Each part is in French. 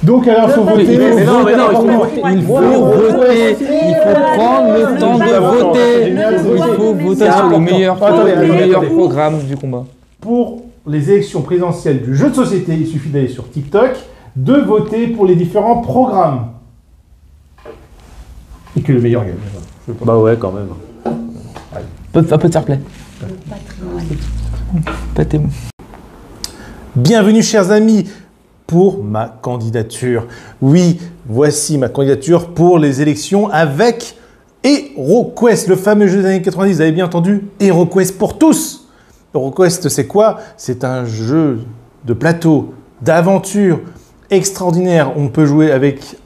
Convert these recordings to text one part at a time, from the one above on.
Donc alors, il faut voter. Il faut voter. Il faut prendre le temps de voter. Il faut voter sur le meilleur programme du combat. Pour les élections présidentielles du jeu de société, il suffit d'aller sur TikTok, de voter pour les différents programmes. Et que le meilleur gagne. Bah ouais, quand même. Un peu de fair play. Bienvenue, chers amis, pour ma candidature. Oui, voici ma candidature pour les élections avec HeroQuest, le fameux jeu des années 90. Vous avez bien entendu, HeroQuest pour tous. HeroQuest, c'est quoi? C'est un jeu de plateau, d'aventure extraordinaire. On peut jouer avec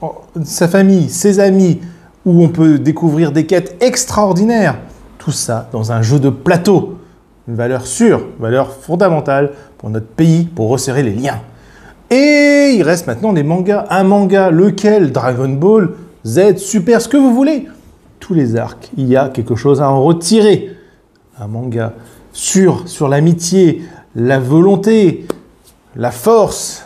sa famille, ses amis, où on peut découvrir des quêtes extraordinaires. Tout ça dans un jeu de plateau. Une valeur sûre, une valeur fondamentale pour notre pays, pour resserrer les liens. Et il reste maintenant les mangas. Un manga, lequel? Dragon Ball, Z, Super, ce que vous voulez. Tous les arcs, il y a quelque chose à en retirer. Un manga sur l'amitié, la volonté, la force.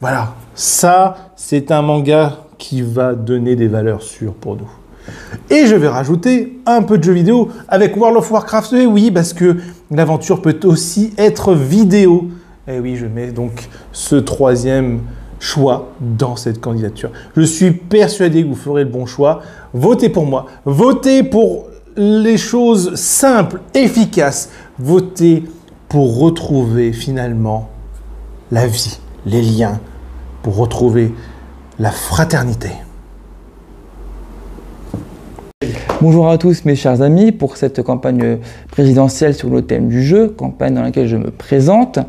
Voilà, ça, c'est un manga qui va donner des valeurs sûres pour nous. Et je vais rajouter un peu de jeux vidéo avec World of Warcraft. Et oui, parce que l'aventure peut aussi être vidéo. Et oui, je mets donc ce troisième choix dans cette candidature. Je suis persuadé que vous ferez le bon choix. Votez pour moi. Votez pour les choses simples, efficaces. Votez pour retrouver finalement la vie, les liens, pour retrouver la fraternité. Bonjour à tous mes chers amis, pour cette campagne présidentielle sur le thème du jeu, campagne dans laquelle je me présente.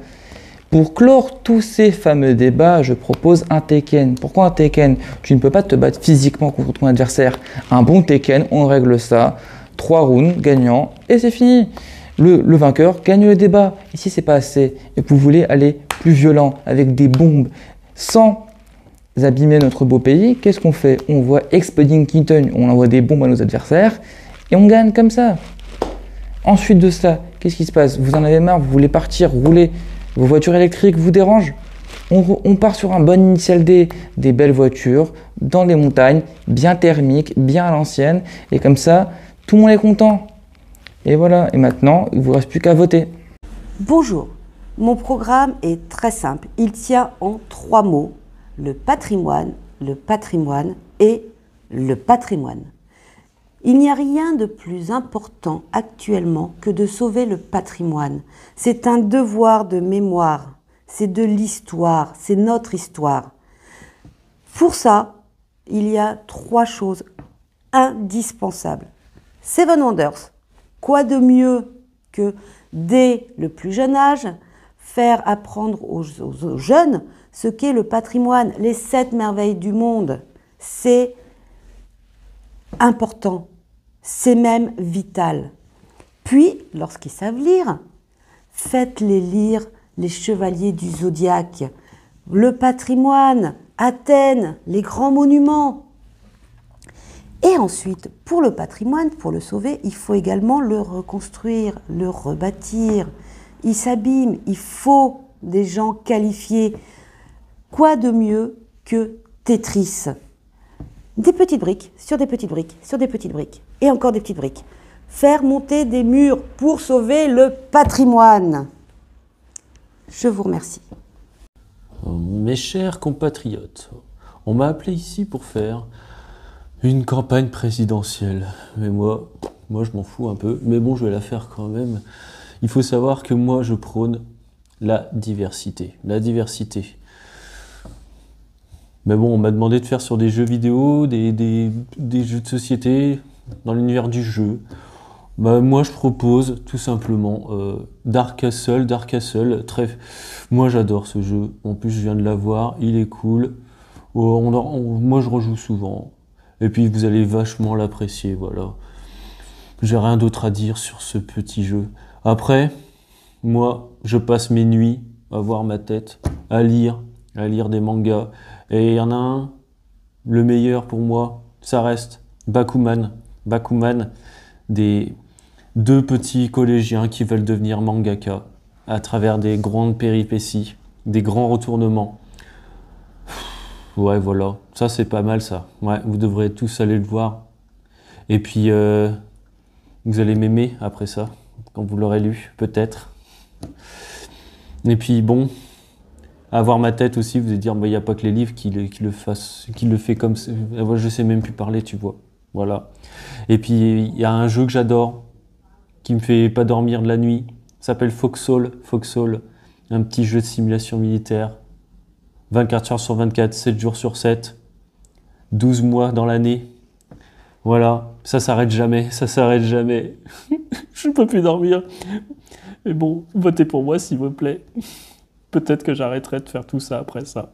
Pour clore tous ces fameux débats, je propose un Tekken. Pourquoi un Tekken? Tu ne peux pas te battre physiquement contre ton adversaire. Un bon Tekken, on règle ça. 3 rounds, gagnant, et c'est fini. Le vainqueur gagne le débat. Ici, c'est pas assez. Et vous voulez aller plus violent, avec des bombes, sans abîmer notre beau pays, qu'est-ce qu'on fait? On voit Exploding Kitten, on envoie des bombes à nos adversaires et on gagne comme ça. Ensuite de ça, qu'est-ce qui se passe? Vous en avez marre, vous voulez partir, rouler, vos voitures électriques vous dérangent? On part sur un bon initial D, des belles voitures, dans les montagnes, bien thermiques, bien à l'ancienne, et comme ça, tout le monde est content. Et voilà, et maintenant, il ne vous reste plus qu'à voter. Bonjour, mon programme est très simple, il tient en 3 mots. Le patrimoine et le patrimoine. Il n'y a rien de plus important actuellement que de sauver le patrimoine. C'est un devoir de mémoire, c'est de l'histoire, c'est notre histoire. Pour ça, il y a 3 choses indispensables. Seven Wonders, quoi de mieux que dès le plus jeune âge, faire apprendre aux jeunes ce qu'est le patrimoine, les 7 merveilles du monde. C'est important, c'est même vital. Puis, lorsqu'ils savent lire, faites-les lire les chevaliers du zodiaque, le patrimoine, Athènes, les grands monuments. Et ensuite, pour le patrimoine, pour le sauver, il faut également le reconstruire, le rebâtir. Il s'abîme, il faut des gens qualifiés. Quoi de mieux que Tetris? Des petites briques, sur des petites briques, sur des petites briques, et encore des petites briques. Faire monter des murs pour sauver le patrimoine. Je vous remercie. Mes chers compatriotes, on m'a appelé ici pour faire une campagne présidentielle. Mais moi je m'en fous un peu, mais bon, je vais la faire quand même. Il faut savoir que moi, je prône la diversité. La diversité. Mais bon, on m'a demandé de faire sur des jeux vidéo, des jeux de société, dans l'univers du jeu. Bah, moi, je propose tout simplement Dark Castle. Moi, j'adore ce jeu. En plus, je viens de l'avoir, il est cool. Moi, je rejoue souvent. Et puis, vous allez vachement l'apprécier, voilà. J'ai rien d'autre à dire sur ce petit jeu. Après, moi, je passe mes nuits à voir ma tête, à lire des mangas. Et il y en a un, le meilleur pour moi, ça reste Bakuman. Bakuman, des 2 petits collégiens qui veulent devenir mangaka à travers des grandes péripéties, des grands retournements. Ouais, voilà. Ça, c'est pas mal, ça. Ouais, vous devrez tous aller le voir. Et puis, vous allez m'aimer après ça, quand vous l'aurez lu, peut-être. Et puis, bon, avoir ma tête aussi, vous allez dire, il n'y a pas que les livres qui le fait comme ça. Moi, je sais même plus parler, tu vois. Voilà. Et puis, il y a un jeu que j'adore, qui me fait pas dormir de la nuit. Ça s'appelle Foxhole. Foxhole, un petit jeu de simulation militaire. 24 heures sur 24, 7 jours sur 7, 12 mois dans l'année. Voilà, ça s'arrête jamais, ça s'arrête jamais. Je ne peux plus dormir. Mais bon, votez pour moi s'il vous plaît. Peut-être que j'arrêterai de faire tout ça après ça.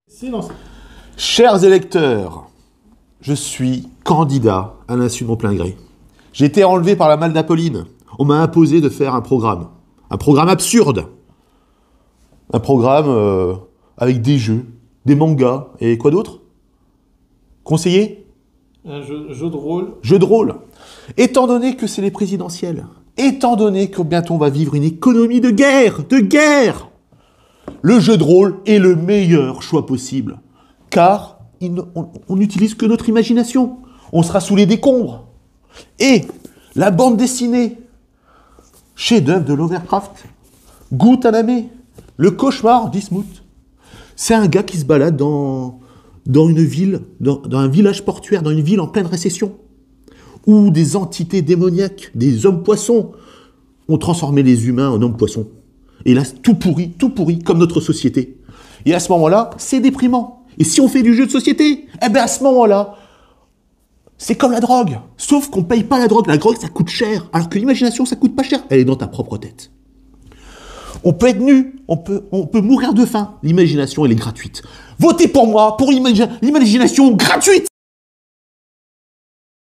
Silence. Chers électeurs, je suis candidat à l'insu de mon plein gré. J'ai été enlevé par la malle d'Apolline. On m'a imposé de faire un programme. Un programme absurde. Un programme avec des jeux, des mangas et quoi d'autre? Conseiller? Un jeu de rôle. Jeu de rôle. Étant donné que c'est les présidentielles, étant donné que bientôt on va vivre une économie de guerre, le jeu de rôle est le meilleur choix possible. Car on n'utilise que notre imagination. On sera sous les décombres. Et la bande dessinée, chef-d'œuvre de Lovecraft, Guantaname, le cauchemar d'Ismouth. C'est un gars qui se balade dans une ville, dans un village portuaire, dans une ville en pleine récession, où des entités démoniaques, des hommes-poissons, ont transformé les humains en hommes-poissons. Et là, tout pourri, comme notre société. Et à ce moment-là, c'est déprimant. Et si on fait du jeu de société, eh bien à ce moment-là, c'est comme la drogue. Sauf qu'on ne paye pas la drogue. La drogue, ça coûte cher. Alors que l'imagination, ça coûte pas cher. Elle est dans ta propre tête. On peut être nu. On peut mourir de faim. L'imagination, elle est gratuite. Votez pour moi pour l'imagination gratuite.